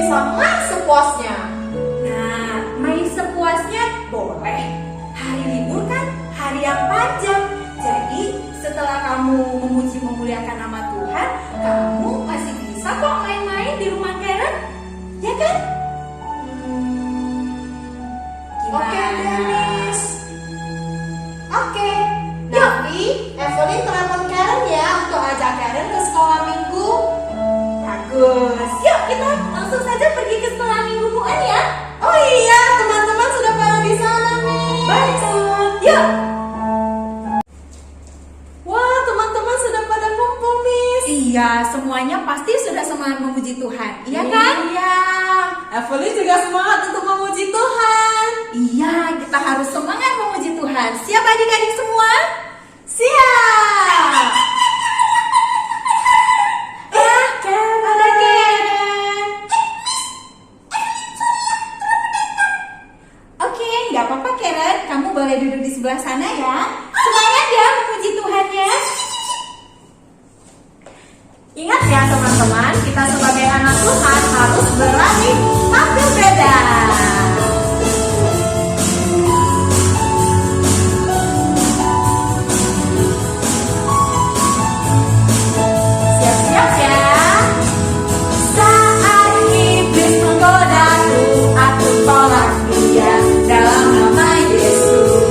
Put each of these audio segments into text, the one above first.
bisa main sepuasnya. Nah, main sepuasnya boleh. Hari libur kan hari yang panjang. Jadi setelah kamu memuji memuliakan nama Tuhan, kamu masih bisa kok main-main di rumah Karen, ya kan? Oke, Dennis. Oke, nanti Evelyn telepon Karen ya untuk ajak Karen ke sekolah minggu. Bagus. Yuk kita langsung saja pergi ke sekolah minggu Buan ya. Oh iya, teman-teman sudah pada di sana nih. Betul. Yuk. Wah, teman-teman sudah pada kumpul, Miss. Iya, semuanya pasti sudah semangat memuji Tuhan. Iya kan? Iya. Evelyn juga semangat untuk memuji Tuhan. Iya, kita harus semangat memuji Tuhan. Siap adik-adik semua? Siap. Ada Karen. Oke, nggak apa-apa Karen. Kamu boleh duduk di sebelah sana ya. Semangat ya memuji Tuhan ya. Ingat ya teman-teman, kita sebagai anak Tuhan harus berani tampil beda. Siap-siap ya. Saat iblis menggodaku, aku tolak dia dalam nama Yesus.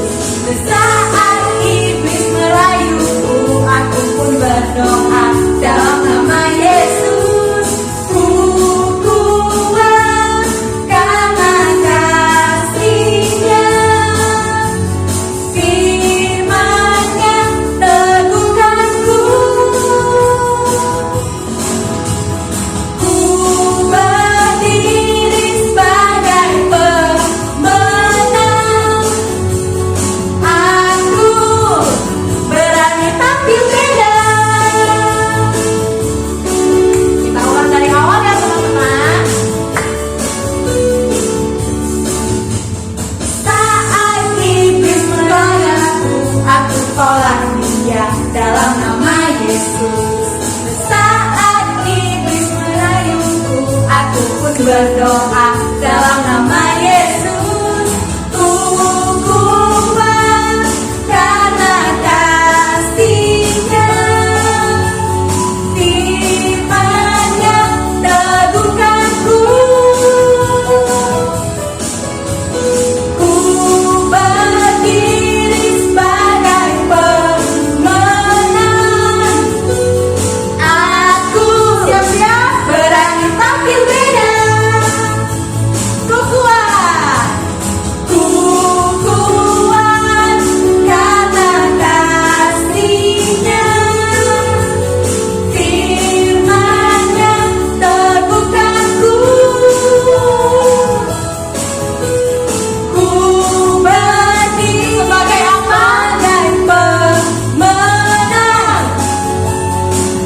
Saat iblis merayuku, aku pun berdoa dalam nama Yesus. Ku kuat karena kasih-Nya, firman-Nya teguhkanku. Ku berdiri sebagai pemenang. Aku berani tampil beda. Kita ulang dari awal ya teman-teman. Saat iblis menggodaku, aku tolak dia dalam nama Yesus. Saat iblis merayuku, aku pun berdoa dalam nama Yesus. Ku kuat karena kasih-Nya, firman-Nya teguhkanku. Ku berdiri sebagai pemenang. Aku siap-siap berani tampil beda. Ku kuat. Ku kuat karena kasih-Nya, firman-Nya teguhkanku. Ku berdiri sebagai pemenang.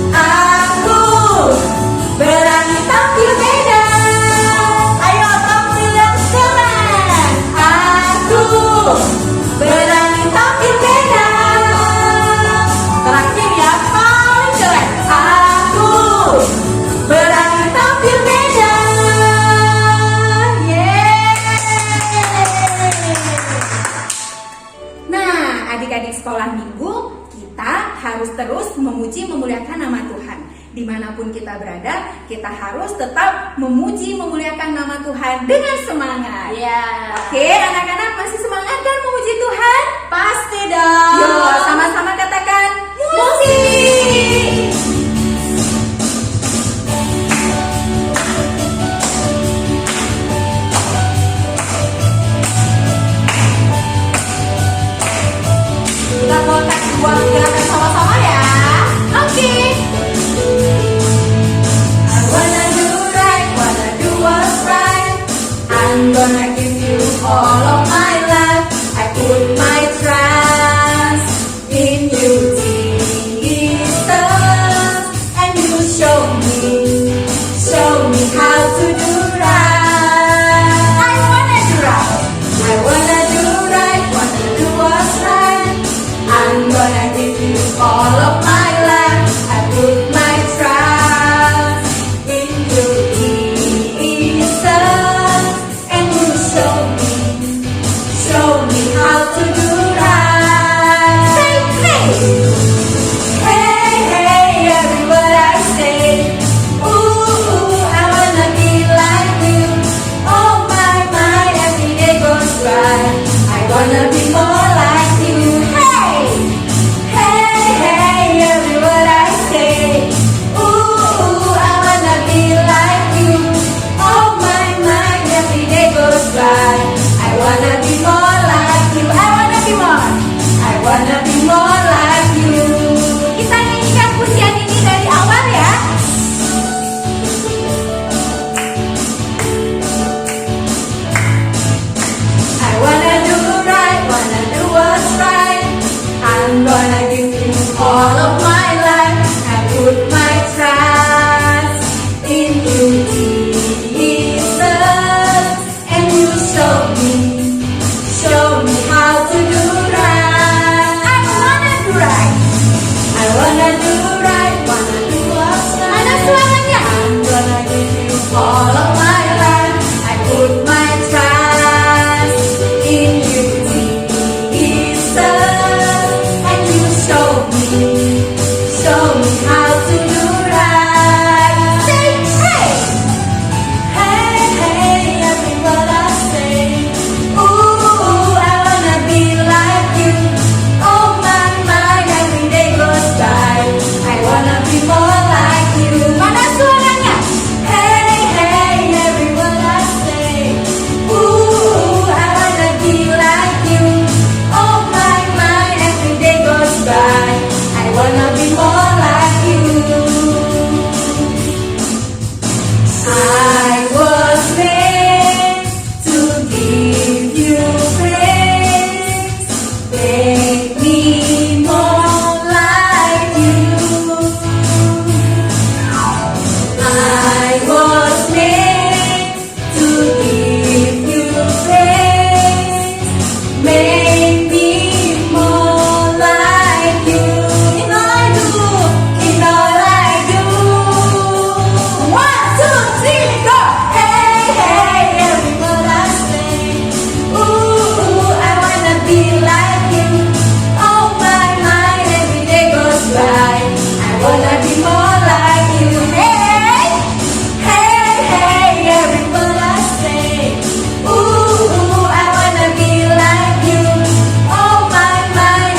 Aku berani tampil beda. Ayo tampil yang keren. Aku berani tampil beda. Terakhir ya, paling keren. Aku berani tampil beda. Yeay. Nah, adik-adik sekolah minggu, kita harus terus memuji memuliakan nama Tuhan. Dimanapun kita berada, kita harus tetap memuji memuliakan nama Tuhan dengan semangat. Ya. Oke, anak-anak masih semangat kan memuji Tuhan? Pasti dong. Yuk, sama-sama katakan musik. Kita boleh buat gerakan sama-sama ya. Oke. I wanna do right, wanna do what's right. I'm gonna give you all of my life. I put my trust in you, Jesus, and you show me how to do right. I wanna do right, I wanna do right, wanna do what's right. I'm gonna give you all of my life. I put my trust in you, Jesus. Hey, hey, every word I say. Ooh, I wanna be like you. Oh my, every day goes by. I wanna be more like you. Hey, hey, hey, every word I say. Ooh, I wanna be like you. Oh my, every day goes by. I wanna be more like you. I wanna be more. I wanna be more like you. Kita nyanyikan pujian ini dari awal ya. I wanna do right, wanna do what's right. I'm gonna give you all of my life. I put my trust in you, Jesus. And you show me how to do right. I wanna do right. I wanna do right, wanna do what's right. Mana suaranya? I'm gonna give you all of my life. I put my trust in you, Jesus. And you show me how to do right. Say hey. Hey, hey, every word I say. Ooh, I wanna be like you. Oh my, every day goes by. I wanna be more like you. Mana suaranya? Hey, hey, every word I say. Ooh, I wanna be like you. Oh my, every day goes by. I wanna be more like you. I was made to give you praise. Make me more like you. I was made to give you praise. Make me more like you. In all I do, in all I do. 1, 2, 3, go! Hey, hey, every word I say. Ooh, I wanna be like you. Oh my, every day goes by. I wanna be more like you. Hey, hey, hey, every word I say. Ooh, I wanna be like you. Oh my,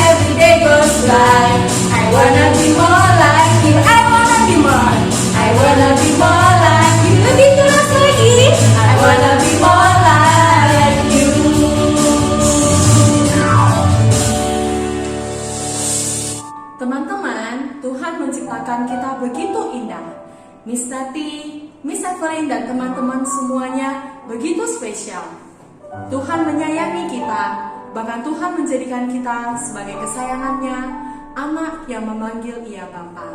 every day goes by. I wanna be more like you. I wanna be more. I wanna be more like you. Lebih keras lagi. I wanna be more like you. Teman-teman, Tuhan menciptakan kita begitu indah. Miss Tati, Miss Evelyn dan teman-teman semuanya begitu spesial. Tuhan menyayangi kita, bahkan Tuhan menjadikan kita sebagai kesayangannya, anak yang memanggil Ia Bapa.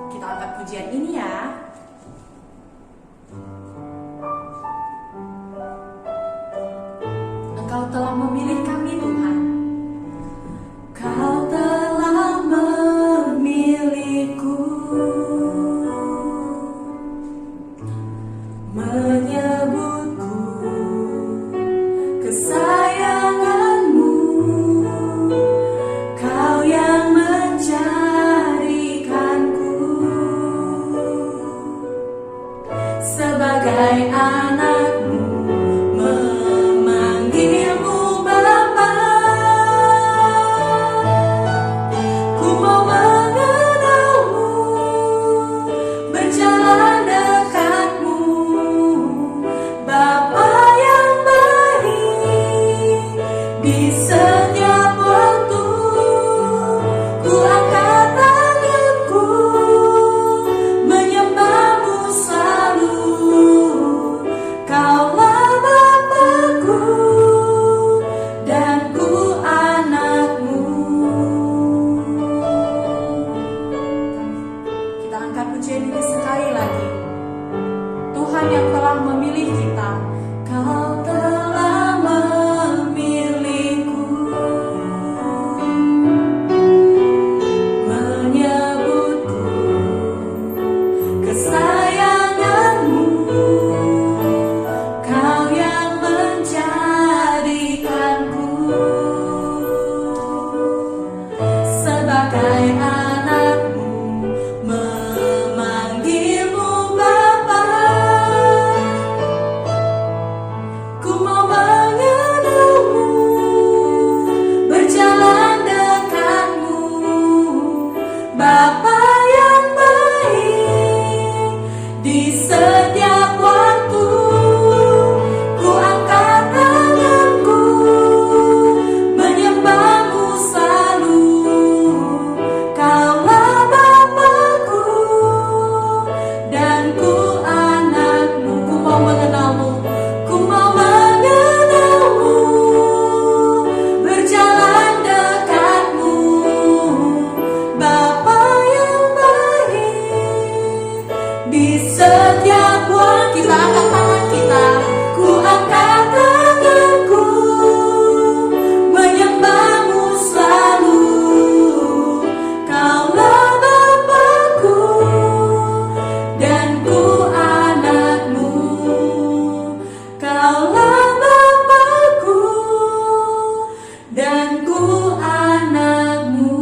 Kita angkat pujian ini ya. Engkau telah memilih kami Tuhan. Kau telah memilihku, menyebutku kesayanganmu. Kau yang mencarikanku sebagai anakmu, memanggilmu Bapa. Bapa yang baik, di setiap waktu ku angkat tanganku menyembahmu selalu. Kaulah Bapakku dan ku anakmu. Ku mau mengenalmu, ku mau mengenalmu, berjalan dekatmu. Bapa yang baik, di setiap waktu Kita angkat tangan kita. ku angkat tanganku menyembahmu selalu. Kaulah Bapakku dan ku anakmu. Kaulah Bapakku dan ku anakmu.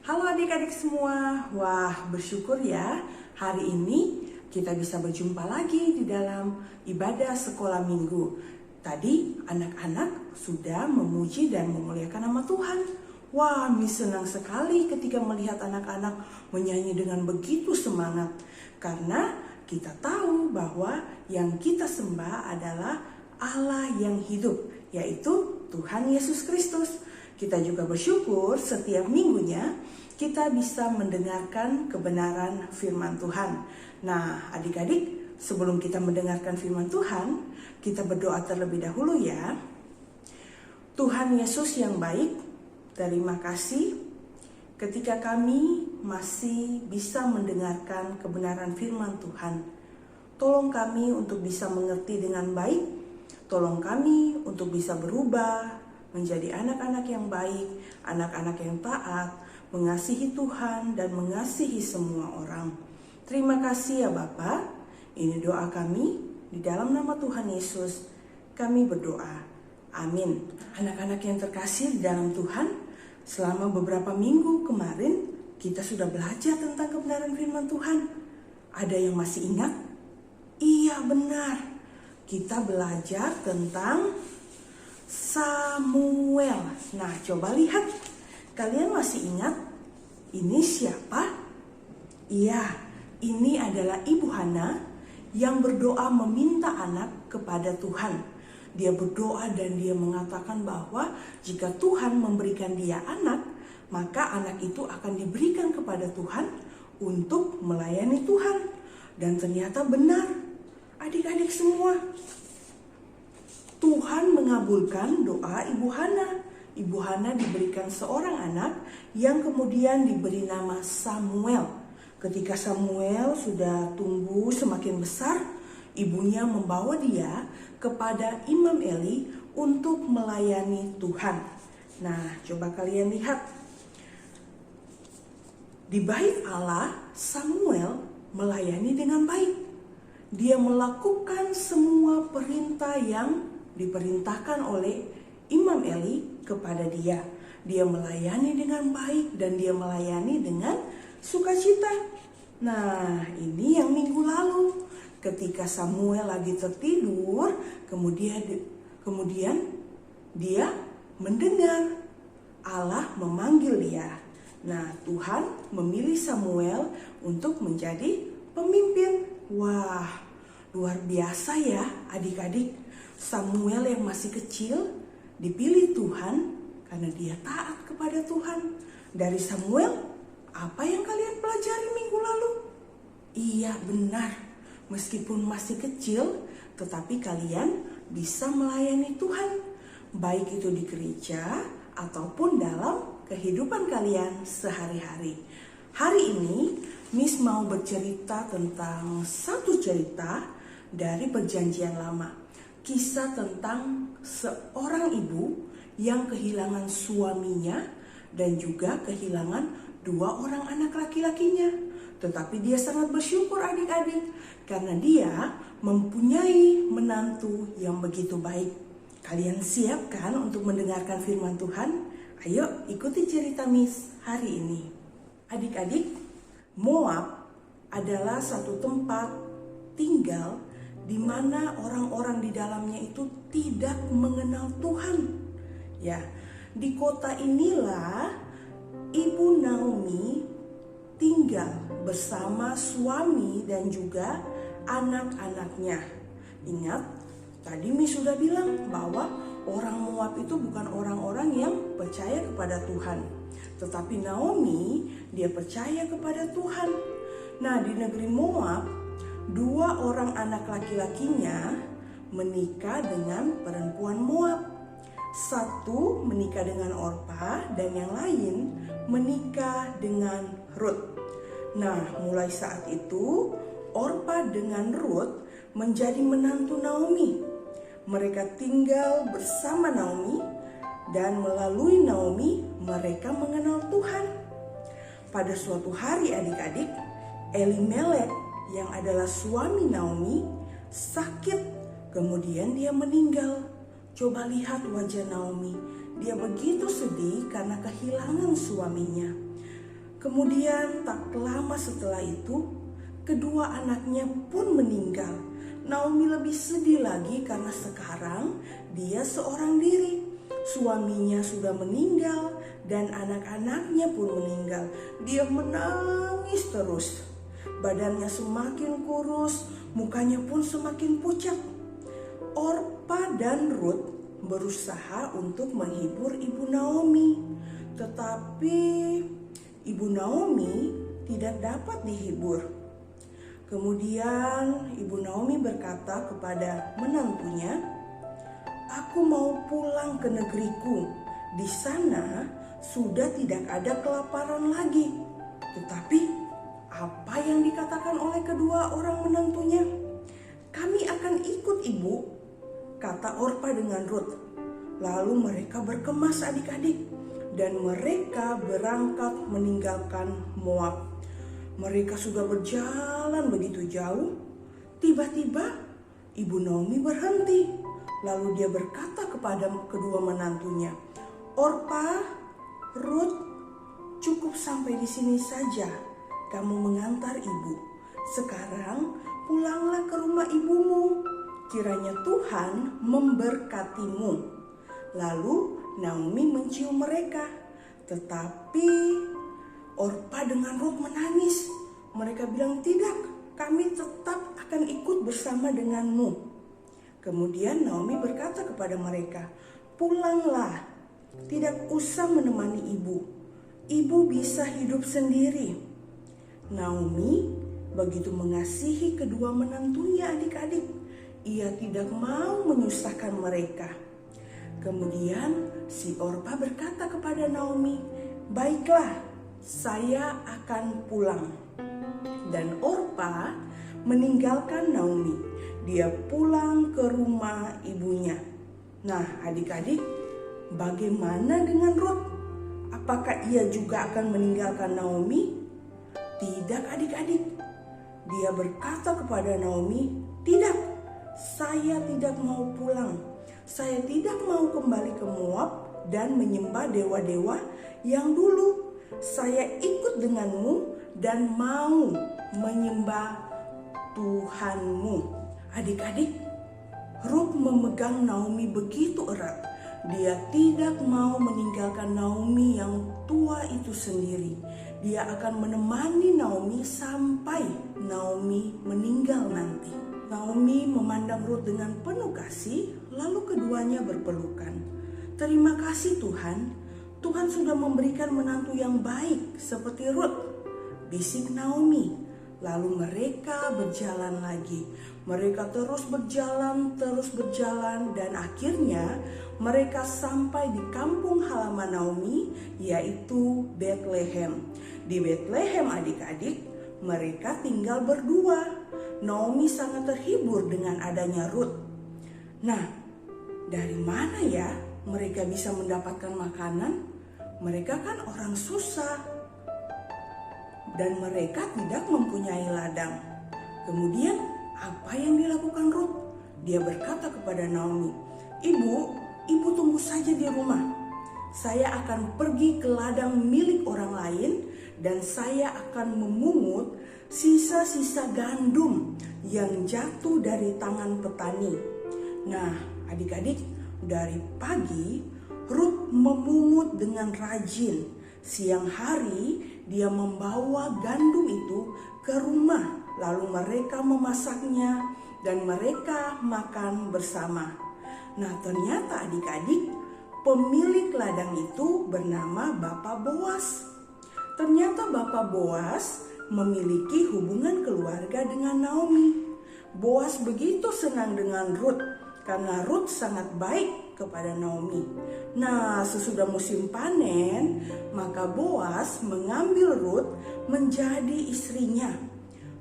Halo adik-adik semua, wah bersyukur ya hari ini kita bisa berjumpa lagi di dalam ibadah sekolah minggu. Tadi anak-anak sudah memuji dan memuliakan nama Tuhan. Wah, Miss senang sekali ketika melihat anak-anak menyanyi dengan begitu semangat. Karena kita tahu bahwa yang kita sembah adalah Allah yang hidup, yaitu Tuhan Yesus Kristus. Kita juga bersyukur setiap minggunya kita bisa mendengarkan kebenaran firman Tuhan. Nah, adik-adik, sebelum kita mendengarkan firman Tuhan, kita berdoa terlebih dahulu ya. Tuhan Yesus yang baik, terima kasih ketika kami masih bisa mendengarkan kebenaran firman Tuhan. Tolong kami untuk bisa mengerti dengan baik. Tolong kami untuk bisa berubah menjadi anak-anak yang baik, anak-anak yang taat, mengasihi Tuhan dan mengasihi semua orang. Terima kasih ya Bapa. Ini doa kami di dalam nama Tuhan Yesus. Kami berdoa. Amin. Anak-anak yang terkasih di dalam Tuhan, selama beberapa minggu kemarin kita sudah belajar tentang kebenaran firman Tuhan. Ada yang masih ingat? Iya benar. Kita belajar tentang Samuel. Nah, coba lihat. Kalian masih ingat ini siapa? Iya, ini adalah Ibu Hana yang berdoa meminta anak kepada Tuhan. Dia berdoa dan dia mengatakan bahwa jika Tuhan memberikan dia anak, maka anak itu akan diberikan kepada Tuhan untuk melayani Tuhan. Dan ternyata benar, adik-adik semua. Tuhan mengabulkan doa Ibu Hana. Ibu Hana diberikan seorang anak yang kemudian diberi nama Samuel. Ketika Samuel sudah tumbuh semakin besar, ibunya membawa dia kepada Imam Eli untuk melayani Tuhan. Nah, coba kalian lihat. Di bait Allah, Samuel melayani dengan baik. Dia melakukan semua perintah yang diperintahkan oleh Imam Eli kepada dia. Dia melayani dengan baik dan dia melayani dengan sukacita. Nah, ini yang minggu lalu ketika Samuel lagi tertidur, kemudian dia mendengar Allah memanggil dia. Nah, Tuhan memilih Samuel untuk menjadi pemimpin. Wah, luar biasa ya adik-adik. Samuel yang masih kecil dipilih Tuhan karena dia taat kepada Tuhan. Dari Samuel, apa yang kalian pelajari minggu lalu? Iya benar, meskipun masih kecil, tetapi kalian bisa melayani Tuhan. Baik itu di gereja ataupun dalam kehidupan kalian sehari-hari. Hari ini, Miss mau bercerita tentang satu cerita dari Perjanjian Lama. Kisah tentang seorang ibu yang kehilangan suaminya dan juga kehilangan 2 orang anak laki-lakinya. Tetapi dia sangat bersyukur adik-adik karena dia mempunyai menantu yang begitu baik. Kalian siap kan untuk mendengarkan firman Tuhan? Ayo ikuti cerita Miss hari ini. Adik-adik, Moab adalah satu tempat tinggal di mana orang-orang di dalamnya itu tidak mengenal Tuhan. Ya, di kota inilah Ibu Naomi tinggal bersama suami dan juga anak-anaknya. Ingat, tadi Mi sudah bilang bahwa orang Moab itu bukan orang-orang yang percaya kepada Tuhan. Tetapi Naomi, dia percaya kepada Tuhan. Nah, di negeri Moab, 2 orang anak laki-lakinya menikah dengan perempuan Moab. Satu menikah dengan Orpa dan yang lain menikah dengan Rut. Nah, mulai saat itu Orpa dengan Rut menjadi menantu Naomi. Mereka tinggal bersama Naomi dan melalui Naomi mereka mengenal Tuhan. Pada suatu hari adik-adik, Elimelek yang adalah suami Naomi sakit, kemudian dia meninggal. Coba lihat wajah Naomi, dia begitu sedih karena kehilangan suaminya. Kemudian tak lama setelah itu, kedua anaknya pun meninggal. Naomi lebih sedih lagi karena sekarang dia seorang diri. Suaminya sudah meninggal dan anak-anaknya pun meninggal. Dia menangis terus. Badannya semakin kurus, mukanya pun semakin pucat. Orpa dan Rut berusaha untuk menghibur Ibu Naomi, tetapi Ibu Naomi tidak dapat dihibur. Kemudian Ibu Naomi berkata kepada menantunya, "Aku mau pulang ke negeriku. Di sana sudah tidak ada kelaparan lagi." Tetapi apa yang dikatakan oleh kedua orang menantunya? "Kami akan ikut Ibu," kata Orpa dengan Rut. Lalu mereka berkemas adik-adik dan mereka berangkat meninggalkan Moab. Mereka sudah berjalan begitu jauh. Tiba-tiba Ibu Naomi berhenti. Lalu dia berkata kepada kedua menantunya, "Orpa, Rut, cukup sampai di sini saja. Kamu mengantar ibu. Sekarang pulanglah ke rumah ibumu. Kiranya Tuhan memberkatimu." Lalu Naomi mencium mereka. Tetapi Orpa dengan Rut menangis. Mereka bilang, "Tidak, kami tetap akan ikut bersama denganmu." Kemudian Naomi berkata kepada mereka, "Pulanglah, tidak usah menemani ibu. Ibu bisa hidup sendiri." Naomi begitu mengasihi kedua menantunya adik-adik. Ia tidak mau menyusahkan mereka. Kemudian si Orpa berkata kepada Naomi, "Baiklah, saya akan pulang." Dan Orpa meninggalkan Naomi. Dia pulang ke rumah ibunya. Nah, adik-adik, bagaimana dengan Rut? Apakah ia juga akan meninggalkan Naomi? Tidak, adik-adik. Dia berkata kepada Naomi, "Tidak, saya tidak mau pulang. Saya tidak mau kembali ke Moab dan menyembah dewa-dewa yang dulu. Saya ikut denganmu dan mau menyembah Tuhanmu." Adik-adik, Rut memegang Naomi begitu erat. Dia tidak mau meninggalkan Naomi yang tua itu sendiri. Dia akan menemani Naomi sampai Naomi meninggal nanti. Naomi memandang Rut dengan penuh kasih, lalu keduanya berpelukan. "Terima kasih Tuhan, Tuhan sudah memberikan menantu yang baik seperti Rut," bisik Naomi. Lalu mereka berjalan lagi. Mereka terus berjalan dan akhirnya mereka sampai di kampung halaman Naomi, yaitu Betlehem. Di Betlehem adik-adik, mereka tinggal berdua. Naomi sangat terhibur dengan adanya Rut. Nah, dari mana ya mereka bisa mendapatkan makanan? Mereka kan orang susah. Dan mereka tidak mempunyai ladang. Kemudian apa yang dilakukan Rut? Dia berkata kepada Naomi, Ibu tunggu saja di rumah. Saya akan pergi ke ladang milik orang lain dan saya akan memungut sisa-sisa gandum yang jatuh dari tangan petani." Nah, adik-adik, dari pagi Rut memungut dengan rajin. Siang hari dia membawa gandum itu ke rumah, lalu mereka memasaknya dan mereka makan bersama. Nah, ternyata adik-adik, pemilik ladang itu bernama Bapak Boas. Ternyata Bapak Boas memiliki hubungan keluarga dengan Naomi. Boas begitu senang dengan Ruth karena Ruth sangat baik kepada Naomi. Nah, sesudah musim panen, maka Boas mengambil Ruth menjadi istrinya.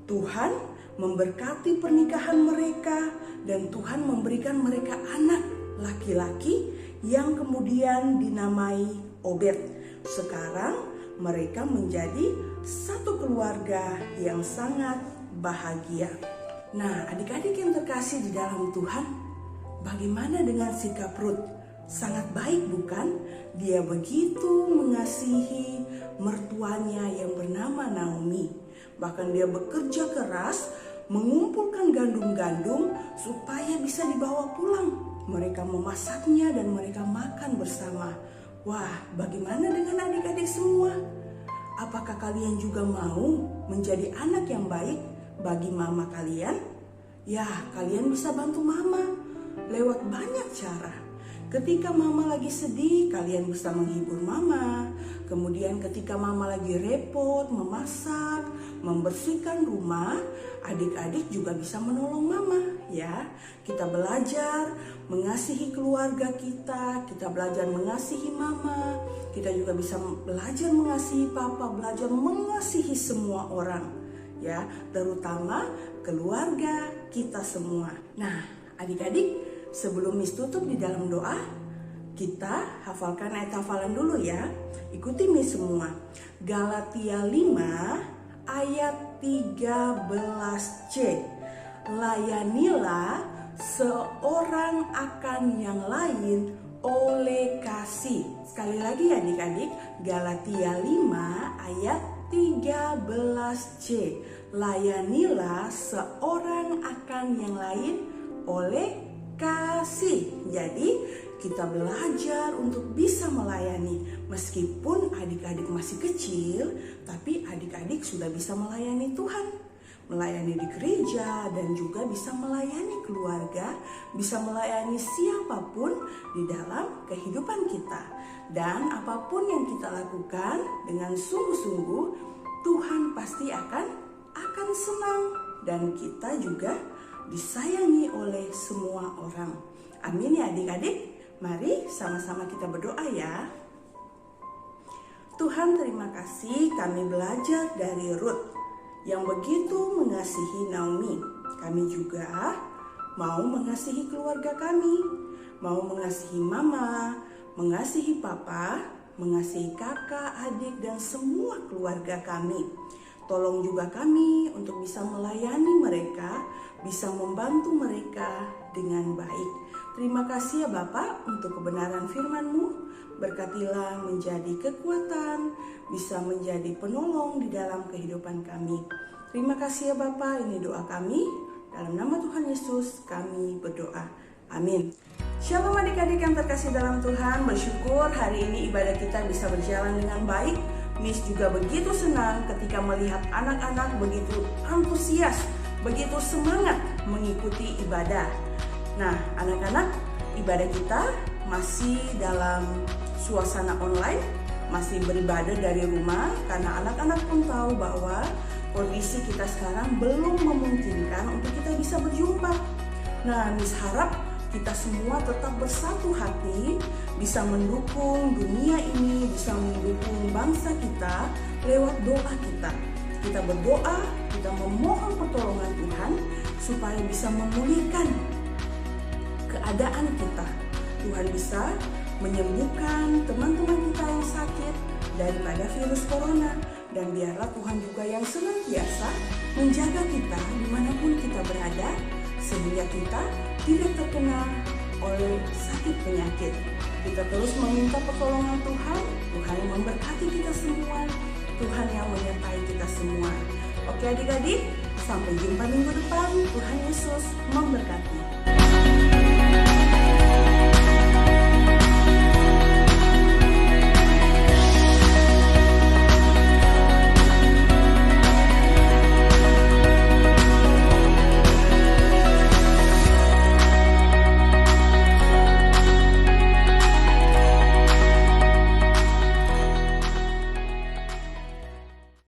Tuhan memberkati pernikahan mereka dan Tuhan memberikan mereka anak laki-laki yang kemudian dinamai Obed. Sekarang mereka menjadi satu keluarga yang sangat bahagia. Nah, adik-adik yang terkasih di dalam Tuhan, bagaimana dengan sikap Ruth? Sangat baik bukan? Dia begitu mengasihi mertuanya yang bernama Naomi. Bahkan dia bekerja keras mengumpulkan gandum-gandum supaya bisa dibawa pulang. Mereka memasaknya dan mereka makan bersama. Wah, bagaimana dengan adik-adik semua? Apakah kalian juga mau menjadi anak yang baik bagi mama kalian? Ya, kalian bisa bantu mama lewat banyak cara. Ketika mama lagi sedih, kalian bisa menghibur mama. Kemudian ketika mama lagi repot memasak, membersihkan rumah, adik-adik juga bisa menolong mama, ya. Kita belajar mengasihi keluarga kita belajar mengasihi mama, kita juga bisa belajar mengasihi papa, belajar mengasihi semua orang, ya, terutama keluarga kita semua. Nah, adik-adik, sebelum Miss tutup di dalam doa, kita hafalkan ayat hafalan dulu ya. Ikuti Miss semua. Galatia 5 ayat 13C. Layanilah seorang akan yang lain oleh kasih. Sekali lagi ya adik-adik, Galatia 5 ayat 13C. Layanilah seorang akan yang lain oleh kasih. Jadi kita belajar untuk bisa melayani. Meskipun adik-adik masih kecil, tapi adik-adik sudah bisa melayani Tuhan, melayani di gereja, dan juga bisa melayani keluarga, bisa melayani siapapun di dalam kehidupan kita. Dan apapun yang kita lakukan dengan sungguh-sungguh, Tuhan pasti akan senang, dan kita juga disayangi oleh semua orang. Amin ya adik-adik. Mari sama-sama kita berdoa ya. Tuhan, terima kasih kami belajar dari Ruth yang begitu mengasihi Naomi. Kami juga mau mengasihi keluarga kami, mau mengasihi mama, mengasihi papa, mengasihi kakak, adik, dan semua keluarga kami. Tolong juga kami untuk bisa melayani mereka, bisa membantu mereka dengan baik. Terima kasih ya Bapak untuk kebenaran firman-Mu. Berkatilah menjadi kekuatan, bisa menjadi penolong di dalam kehidupan kami. Terima kasih ya Bapak, ini doa kami. Dalam nama Tuhan Yesus kami berdoa. Amin. Shalom adik-adik yang terkasih dalam Tuhan. Bersyukur hari ini ibadah kita bisa berjalan dengan baik. Miss juga begitu senang ketika melihat anak-anak begitu antusias, begitu semangat mengikuti ibadah. Nah, anak-anak, ibadah kita masih dalam suasana online, masih beribadah dari rumah, karena anak-anak pun tahu bahwa kondisi kita sekarang belum memungkinkan untuk kita bisa berjumpa. Nah, Miss harap kita semua tetap bersatu hati, bisa mendukung dunia ini, bisa mendukung bangsa kita lewat doa kita. Kita berdoa, kita memohon pertolongan Tuhan supaya bisa memulihkan keadaan kita. Tuhan bisa menyembuhkan teman-teman kita yang sakit daripada virus corona. Dan biarlah Tuhan juga yang senantiasa menjaga kita dimanapun kita berada, sehingga kita tidak terkena oleh sakit penyakit. Kita terus meminta pertolongan Tuhan, Tuhan yang memberkati kita semua, Tuhan yang menyertai kita semua. Oke adik-adik, sampai jumpa minggu depan. Tuhan Yesus memberkati.